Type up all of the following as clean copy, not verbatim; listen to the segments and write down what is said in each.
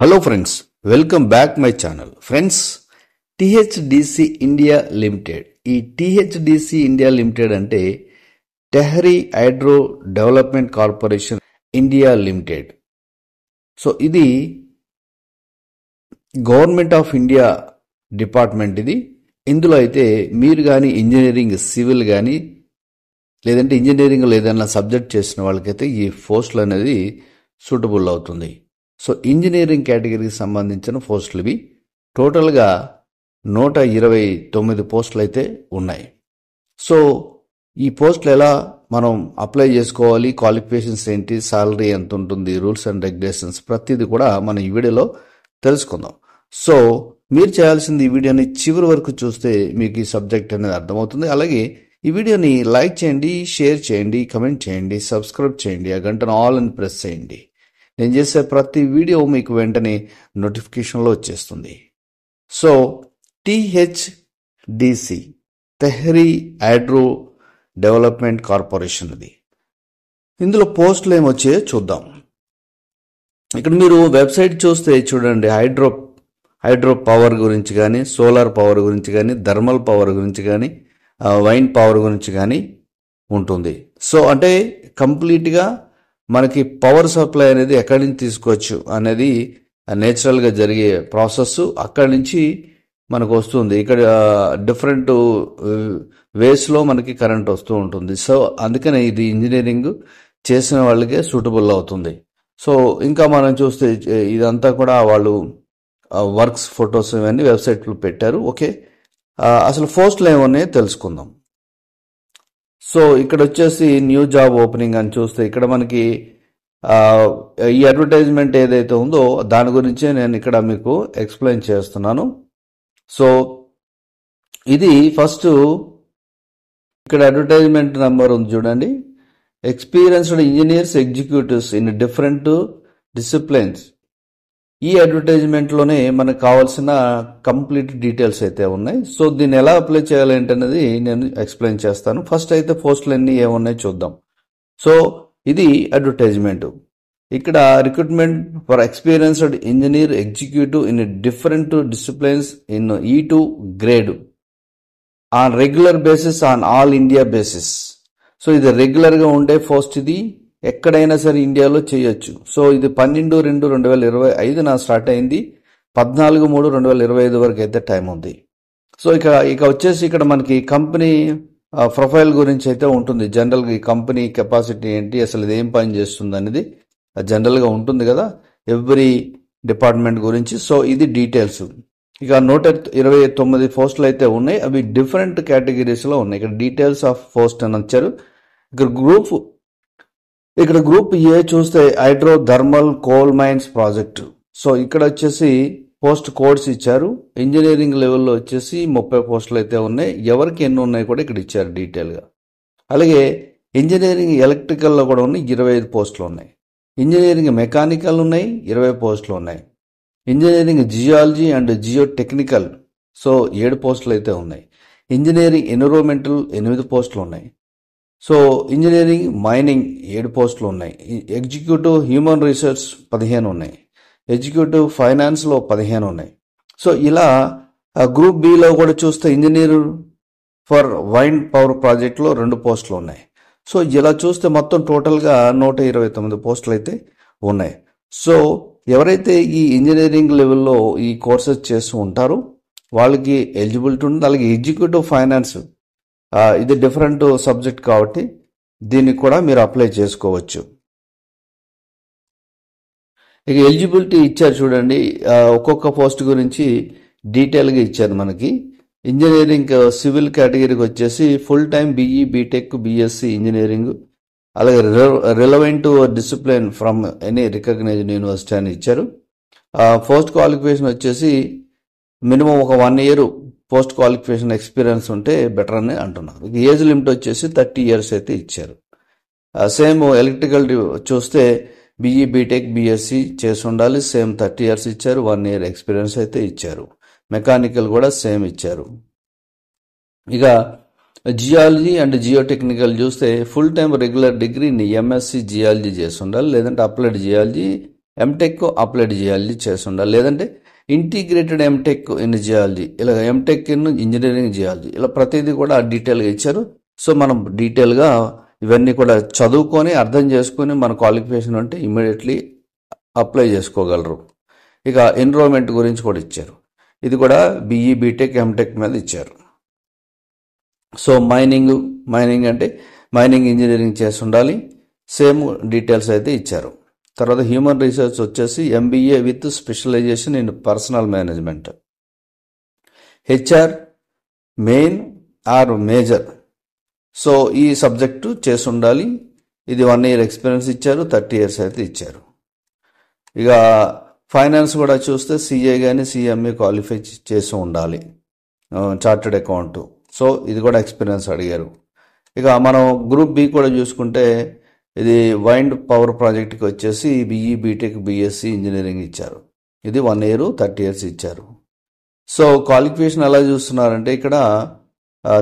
Hello friends, welcome back my channel. Friends, THDC India Limited. ఈ THDC India Limited అంటే Tehri hydro development corporation India limited. So ఇది government of India department ఇది. ఇందులో అయితే మీరు కానీ ఇంజనీరింగ్ సివిల్ కానీ లేదంటే ఇంజనీరింగ్ ఏదైనా సబ్జెక్ట్ చేసిన వాళ్ళకైతే ఈ పోస్టులు అనేది సూటబుల్ అవుతుంది. సో ఇంజనీరింగ్ కేటగిరీకి సంబంధించిన పోస్టులు ఇవి. టోటల్గా 129 పోస్టులు అయితే ఉన్నాయి. సో ఈ పోస్టులు ఎలా మనం అప్లై చేసుకోవాలి, క్వాలిఫికేషన్స్ ఏంటి, సాలరీ ఎంత ఉంటుంది, రూల్స్ అండ్ రెగ్యులేషన్స్ ప్రతిదీ కూడా మనం ఈ వీడియోలో తెలుసుకుందాం. సో మీరు చేయాల్సింది ఈ వీడియోని చివరి వరకు చూస్తే మీకు ఈ సబ్జెక్ట్ అనేది అర్థమవుతుంది. అలాగే ఈ వీడియోని లైక్ చేయండి, షేర్ చేయండి, కమెంట్ చేయండి, సబ్స్క్రైబ్ చేయండి, ఆ గంటను ఆల్ అని ప్రెస్ చేయండి. నేను చేసే ప్రతి వీడియో మీకు వెంటనే నోటిఫికేషన్లో వచ్చేస్తుంది. So THDC Tehri hydro development corporation ఇది. ఇందులో పోస్టులు ఏమొచ్చాయో చూద్దాం. ఇక్కడ మీరు వెబ్సైట్ చూస్తే చూడండి, హైడ్రో పవర్ గురించి కానీ, సోలార్ పవర్ గురించి కానీ, థర్మల్ పవర్ గురించి కానీ, వైండ్ పవర్ గురించి కానీ ఉంటుంది. సో అంటే కంప్లీట్గా మనకి పవర్ సప్లై అనేది ఎక్కడి నుంచి తీసుకోవచ్చు అనేది నేచురల్గా జరిగే ప్రాసెస్. అక్కడి నుంచి మనకు వస్తుంది. ఇక్కడ డిఫరెంట్ వేస్లో మనకి కరెంట్ వస్తూ ఉంటుంది. సో అందుకనే ఇది ఇంజనీరింగ్ చేసిన వాళ్ళకే సూటబుల్ అవుతుంది. సో ఇంకా మనం చూస్తే ఇదంతా కూడా వాళ్ళు వర్క్స్ ఫొటోస్ ఇవన్నీ వెబ్సైట్లో పెట్టారు. ఓకే, అసలు పోస్టులు ఏమన్నాయో తెలుసుకుందాం. సో ఇక్కడ వచ్చేసి న్యూ జాబ్ ఓపెనింగ్ అని చూస్తే ఇక్కడ మనకి ఈ అడ్వర్టైజ్మెంట్ ఏదైతే ఉందో దాని గురించే నేను ఇక్కడ మీకు ఎక్స్ప్లెయిన్ చేస్తున్నాను. సో ఇది ఫస్ట్ ఇక్కడ అడ్వర్టైజ్మెంట్ నెంబర్ ఉంది చూడండి. Experienced engineers executives in different disciplines. ఈ అడ్వర్టైజ్మెంట్లోనే మనకు కావాల్సిన కంప్లీట్ డీటెయిల్స్ అయితే ఉన్నాయి. సో దీన్ని ఎలా అప్లై చేయాలి ఏంటనేది నేను ఎక్స్ప్లెయిన్ చేస్తాను. ఫస్ట్ అయితే పోస్టులు అన్నీ ఏమున్నాయి చూద్దాం. సో ఇది అడ్వర్టైజ్మెంట్. ఇక్కడ recruitment for experienced engineer executive in different disciplines in E2 grade on regular basis on all India basis. So ఇది రెగ్యులర్గా ఉండే పోస్ట్. ఇది ఎక్కడైనా సరే ఇండియాలో చేయొచ్చు. సో ఇది 12/2/2025 స్టార్ట్ అయింది. 14/3/2025 వరకు అయితే టైం ఉంది. సో ఇక వచ్చేసి ఇక్కడ మనకి కంపెనీ ప్రొఫైల్ గురించి అయితే ఉంటుంది. జనరల్గా ఈ కంపెనీ కెపాసిటీ ఏంటి, అసలు ఇది ఏం పని చేస్తుంది అనేది జనరల్గా ఉంటుంది కదా ఎవ్రీ డిపార్ట్మెంట్ గురించి. సో ఇది డీటెయిల్స్. ఇక 129 పోస్టులు అయితే ఉన్నాయి. అవి డిఫరెంట్ కేటగిరీస్లో ఉన్నాయి. ఇక్కడ డీటెయిల్స్ ఆఫ్ పోస్ట్ అని వచ్చారు. ఇక్కడ గ్రూప్ ఏ చూస్తే hydro thermal coal mines project. So ఇక్కడ వచ్చేసి పోస్ట్ కోడ్స్ ఇచ్చారు. ఇంజనీరింగ్ లెవెల్లో వచ్చేసి 30 పోస్టులు అయితే ఉన్నాయి. ఎవరికి ఎన్ని ఉన్నాయి కూడా ఇక్కడ ఇచ్చారు డీటెయిల్గా. అలాగే ఇంజనీరింగ్ ఎలక్ట్రికల్లో కూడా ఉన్నాయి, 25 పోస్టులు ఉన్నాయి. ఇంజనీరింగ్ మెకానికల్ ఉన్నాయి, 20 పోస్టులు ఉన్నాయి. Engineering geology and geo technical so 7 పోస్టులు అయితే ఉన్నాయి. ఇంజనీరింగ్ ఎన్విరాన్మెంటల్ 8 పోస్టులు ఉన్నాయి. సో ఇంజనీరింగ్ మైనింగ్ 7 పోస్టులు ఉన్నాయి. ఎగ్జిక్యూటివ్ హ్యూమన్ రీసోర్స్ 15 ఉన్నాయి. ఎగ్జిక్యూటివ్ ఫైనాన్స్లో 15 ఉన్నాయి. సో ఇలా గ్రూప్ బిలో కూడా చూస్తే ఇంజనీర్ ఫర్ వైండ్ పవర్ ప్రాజెక్ట్లో 2 పోస్టులు ఉన్నాయి. సో ఇలా చూస్తే మొత్తం టోటల్గా 129 పోస్టులు అయితే ఉన్నాయి. సో ఎవరైతే ఈ ఇంజనీరింగ్ లెవెల్లో ఈ కోర్సెస్ చేస్తూ ఉంటారో వాళ్ళకి ఎలిజిబిలిటీ ఉంటుంది. అలాగే ఎగ్జిక్యూటివ్ ఫైనాన్స్ ఇది డిఫరెంట్ సబ్జెక్ట్ కాబట్టి దీనికి కూడా మీరు అప్లై చేసుకోవచ్చు. ఇక ఎలిజిబిలిటీ ఇచ్చారు చూడండి. ఒక్కొక్క పోస్ట్ గురించి డీటెయిల్గా ఇచ్చారు మనకి. ఇంజనీరింగ్ సివిల్ కేటగిరీకి వచ్చేసి full time BE, BTech, BSc engineering, అలాగే relevant discipline from any recognised university అని ఇచ్చారు. పోస్ట్ క్వాలిఫికేషన్ వచ్చేసి మినిమం ఒక 1 year పోస్ట్ క్వాలిఫికేషన్ ఎక్స్పీరియన్స్ ఉంటే బెటర్ అని అంటున్నారు. ఏజ్ లిమిట్ వచ్చేసి 30 years అయితే ఇచ్చారు. సేమ్ ఎలక్ట్రికల్ చూస్తే BE, BTech, BSc చేసి ఉండాలి. సేమ్ 30 years ఇచ్చారు. 1 year ఎక్స్పీరియన్స్ అయితే ఇచ్చారు. మెకానికల్ కూడా సేమ్ ఇచ్చారు. ఇక జియాలజీ అండ్ జియో టెక్నికల్ చూస్తే ఫుల్ టైం రెగ్యులర్ డిగ్రీని MSc జియాలజీ చేసి ఉండాలి, లేదంటే applied geology MTech applied geology చేసి ఉండాలి, లేదంటే ఇంటిగ్రేటెడ్ ఎంటెక్ ఇన్ జియాలజీ, ఇలా ఎంటెక్ ఇన్ ఇంజనీరింగ్ జియాలజీ, ఇలా ప్రతిదీ కూడా డీటెయిల్గా ఇచ్చారు. సో మనం డీటెయిల్గా ఇవన్నీ కూడా చదువుకొని అర్థం చేసుకొని మన క్వాలిఫికేషన్ అంటే ఇమ్మీడియట్లీ అప్లై చేసుకోగలరు. ఇక ఎన్రోల్మెంట్ గురించి కూడా ఇచ్చారు. ఇది కూడా బీఈ బీటెక్ ఎంటెక్ మీద ఇచ్చారు. సో మైనింగ్ అంటే మైనింగ్ ఇంజనీరింగ్ చేసి ఉండాలి, సేమ్ డీటెయిల్స్ అయితే ఇచ్చారు. తర్వాత హ్యూమన్ రీసెర్చ్ వచ్చేసి MBA with specialisation in personal management, HR main or major. So ఈ సబ్జెక్టు చేసి ఉండాలి. ఇది 1 year ఎక్స్పీరియన్స్ ఇచ్చారు, 30 years అయితే ఇచ్చారు. ఇక ఫైనాన్స్ కూడా చూస్తే సిఏ కానీ సిఎంఏ క్వాలిఫై చేసి ఉండాలి, చార్టెడ్ అకౌంట్. సో ఇది కూడా ఎక్స్పీరియన్స్ అడిగారు. ఇక మనం గ్రూప్ బి కూడా చూసుకుంటే ఇది వైండ్ పవర్ ప్రాజెక్ట్కి వచ్చేసి బీఈ బీటెక్ బీఎస్సీ ఇంజనీరింగ్ ఇచ్చారు. ఇది 1 year 30 years ఇచ్చారు. సో క్వాలిఫికేషన్ ఎలా చూస్తున్నారంటే ఇక్కడ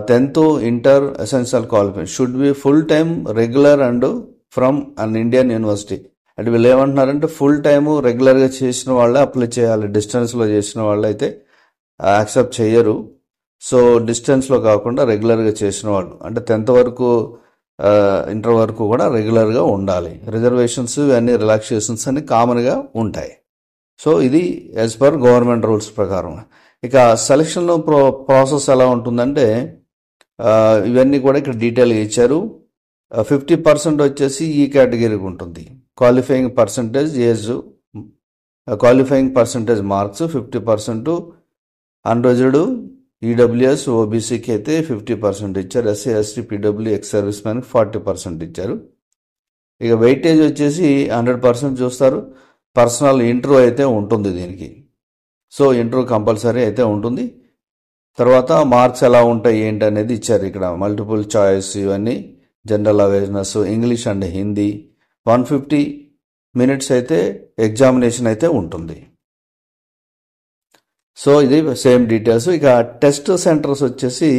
10th inter essential qualification should be full time regular and from an Indian university. అంటే వీళ్ళు ఏమంటున్నారంటే ఫుల్ టైము రెగ్యులర్గా చేసిన వాళ్ళే అప్లై చేయాలి, డిస్టెన్స్లో చేసిన వాళ్ళు అయితే యాక్సెప్ట్ చేయరు. సో డిస్టెన్స్లో కాకుండా రెగ్యులర్గా చేసిన వాళ్ళు అంటే 10th వరకు ఇంటర్ వరకు కూడా రెగ్యులర్గా ఉండాలి. రిజర్వేషన్స్ ఇవన్నీ రిలాక్సేషన్స్ అన్ని కామన్గా ఉంటాయి. సో ఇది యాజ్ పర్ గవర్నమెంట్ రూల్స్ ప్రకారం. ఇక సెలక్షన్ ప్రాసెస్ ఎలా ఉంటుందంటే ఇవన్నీ కూడా ఇక్కడ డీటెయిల్గా ఇచ్చారు. 50% వచ్చేసి ఈ కేటగిరీకి ఉంటుంది. Qualifying percentage marks 50%, unreserved EWS ఓబీసీకి అయితే 50% ఇచ్చారు, SC ST PW ex service మ్యాన్కి 40% ఇచ్చారు. ఇక వెయిటేజ్ వచ్చేసి 100% చూస్తారు. పర్సనల్ ఇంటర్వ్యూ అయితే ఉంటుంది దీనికి. సో ఇంటర్వ్యూ కంపల్సరీ అయితే ఉంటుంది. తర్వాత మార్క్స్ ఎలా ఉంటాయి ఏంటి అనేది ఇచ్చారు ఇక్కడ. మల్టిపుల్ చాయిస్, ఇవన్నీ general awareness, English and Hindi. 150 minutes అయితే ఎగ్జామినేషన్ అయితే ఉంటుంది. సో ఇది సేమ్ డీటెయిల్స్. ఇక టెస్ట్ సెంటర్స్ వచ్చేసి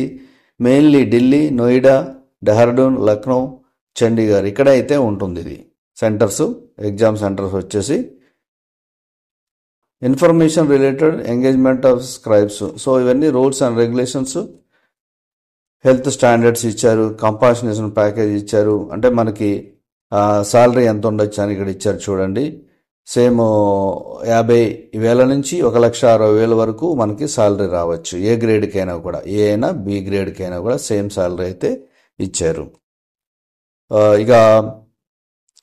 మెయిన్లీ ఢిల్లీ, నోయిడా, డెహ్రాడూన్, లక్నో, చండీగఢ్ ఇక్కడ అయితే ఉంటుంది. ఇది సెంటర్స్, ఎగ్జామ్ సెంటర్స్ వచ్చేసి. Information related engagement of scribes. So ఇవన్నీ rules and regulations, health standards ఇచ్చారు, కంపాషనేషన్ ప్యాకేజ్ ఇచ్చారు. అంటే మనకి శాలరీ ఎంత ఉండొచ్చు అని ఇక్కడ ఇచ్చారు చూడండి. సేమ్ 50,000 నుంచి 1,60,000 వరకు మనకి శాలరీ రావచ్చు. ఏ గ్రేడ్కైనా కూడా, ఏ అయినా బి గ్రేడ్కైనా కూడా సేమ్ శాలరీ అయితే ఇచ్చారు. ఇక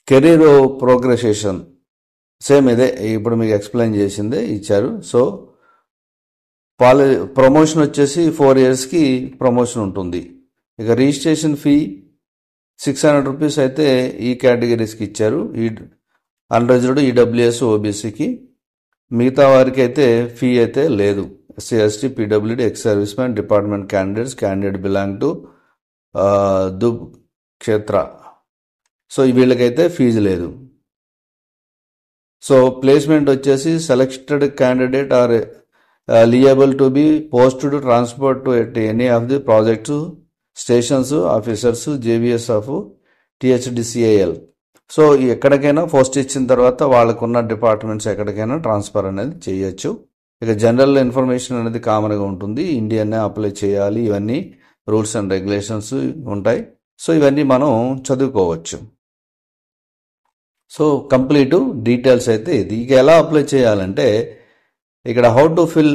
కెరీర్ ప్రోగ్రెసేషన్ సేమ్ ఇదే, ఇప్పుడు మీకు ఎక్స్ప్లెయిన్ చేసిందే ఇచ్చారు. సో ప్రమోషన్ వచ్చేసి 4 yearsకి ప్రమోషన్ ఉంటుంది. ఇక రిజిస్ట్రేషన్ ఫీ 600 rupees అయితే ఈ కేటగిరీస్కి ఇచ్చారు, ఈ అన్రిజర్వ్డ్ ఈడబ్ల్యూఎస్ ఓబీసీకి. మిగతా వారికి అయితే ఫీ అయితే లేదు. SC ST PWD ex service man, department candidate belong to దుబ్ క్షేత్ర. సో వీళ్ళకైతే ఫీజు లేదు. సో ప్లేస్మెంట్ వచ్చేసి selected candidate are liable to be posted to transport to any of the projects, stations, officers, JVS of THDCIL. So ఎక్కడికైనా post ఇచ్చిన తర్వాత వాళ్ళకున్న departments ఎక్కడికైనా ట్రాన్స్ఫర్ అనేది చేయొచ్చు. ఇక జనరల్ ఇన్ఫర్మేషన్ అనేది కామన్గా ఉంటుంది, ఇండియన్నే అప్లై చేయాలి, ఇవన్నీ రూల్స్ అండ్ రెగ్యులేషన్స్ ఉంటాయి. సో ఇవన్నీ మనం చదువుకోవచ్చు. సో కంప్లీట్ డీటెయిల్స్ అయితే ఇది. ఇక ఎలా అప్లై చేయాలంటే ఇక్కడ how to fill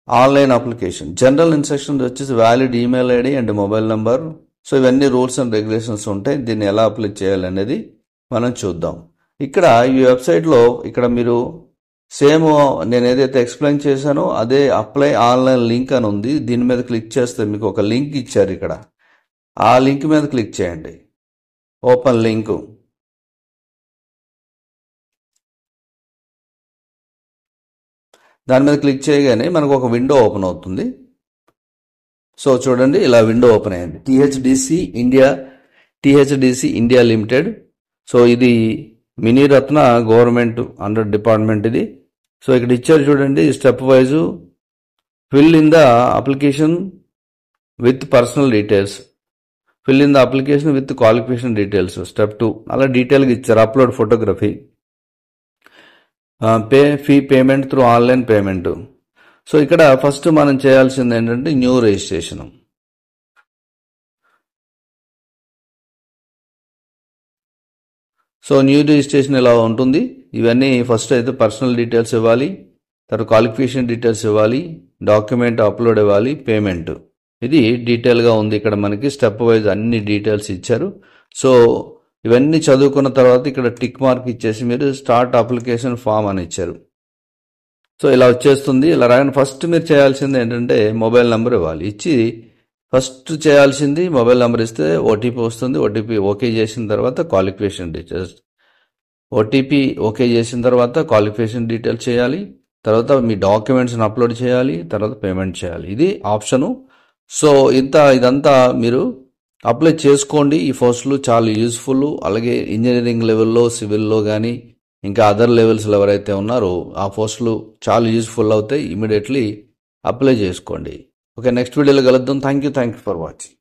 online application, general instructions వచ్చేసి valid email ID and mobile number. So ఇవన్నీ రూల్స్ అండ్ రెగ్యులేషన్స్ ఉంటాయి. దీన్ని ఎలా అప్లై చేయాలనేది మనం చూద్దాం. ఇక్కడ ఈ వెబ్సైట్లో ఇక్కడ మీరు సేమ్ నేను ఏదైతే ఎక్స్ప్లెయిన్ చేశానో అదే అప్లై ఆన్లైన్ లింక్ అని ఉంది. దీని మీద క్లిక్ చేస్తే మీకు ఒక లింక్ ఇచ్చారు ఇక్కడ. ఆ లింక్ మీద క్లిక్ చేయండి, ఓపెన్ లింక్. దాని మీద క్లిక్ చేయగానే మనకు ఒక విండో ఓపెన్ అవుతుంది. సో చూడండి, ఇలా విండో ఓపెన్ అయింది. టీహెచ్డిసి ఇండియా లిమిటెడ్. సో ఇది మినీరత్న గవర్నమెంట్ అండర్ డిపార్ట్మెంట్ ఇది. సో ఇక్కడ ఇచ్చారు చూడండి, step wise fill in the application with personal details, fill in the application with qualification details, step 2 అలా డీటెయిల్గా ఇచ్చారు. Upload photography, fee payment through online payment. So ఇక్కడ first మనం చేయాల్సింది ఏంటంటే new registration. So new registration ఇలా ఉంటుంది. ఇవన్నీ ఫస్ట్ అయితే పర్సనల్ డీటెయిల్స్ ఇవ్వాలి, తర్వాత క్వాలిఫికేషన్ డీటెయిల్స్ ఇవ్వాలి, డాక్యుమెంట్ అప్లోడ్ ఇవ్వాలి, పేమెంట్. ఇది డీటెయిల్గా ఉంది. ఇక్కడ మనకి స్టెప్ వైజ్ అన్ని డీటెయిల్స్ ఇచ్చారు. సో ఇవన్నీ చదువుకున్న తర్వాత ఇక్కడ టిక్ మార్క్ ఇచ్చేసి మీరు స్టార్ట్ అప్లికేషన్ ఫామ్ అని ఇచ్చారు. సో ఇలా వచ్చేస్తుంది. ఇలా రాగానే ఫస్ట్ మీరు చేయాల్సింది ఏంటంటే మొబైల్ నెంబర్ ఇవ్వాలి. ఇచ్చి ఫస్ట్ చేయాల్సింది మొబైల్ నెంబర్ ఇస్తే ఓటీపీ వస్తుంది. ఓటీపీ ఓకే చేసిన తర్వాత క్వాలిఫికేషన్ డీటెయిల్స్, ఓటీపీ ఓకే చేసిన తర్వాత క్వాలిఫికేషన్ డీటెయిల్స్ చేయాలి, తర్వాత మీ డాక్యుమెంట్స్ని అప్లోడ్ చేయాలి, తర్వాత పేమెంట్ చేయాలి. ఇది ఆప్షను. సో ఇదంతా మీరు అప్లై చేసుకోండి. ఈ పోస్టులు చాలా యూజ్ఫుల్. అలాగే ఇంజనీరింగ్ లెవెల్లో, సివిల్లో కానీ ఇంకా అదర్ లెవెల్స్లో ఎవరైతే ఉన్నారో ఆ పోస్టులు చాలా యూజ్ఫుల్ అవుతాయి. ఇమీడియట్లీ అప్లై చేసుకోండి. ఓకే, నెక్స్ట్ వీడియోలో కలుద్దాం. Thank you for watching.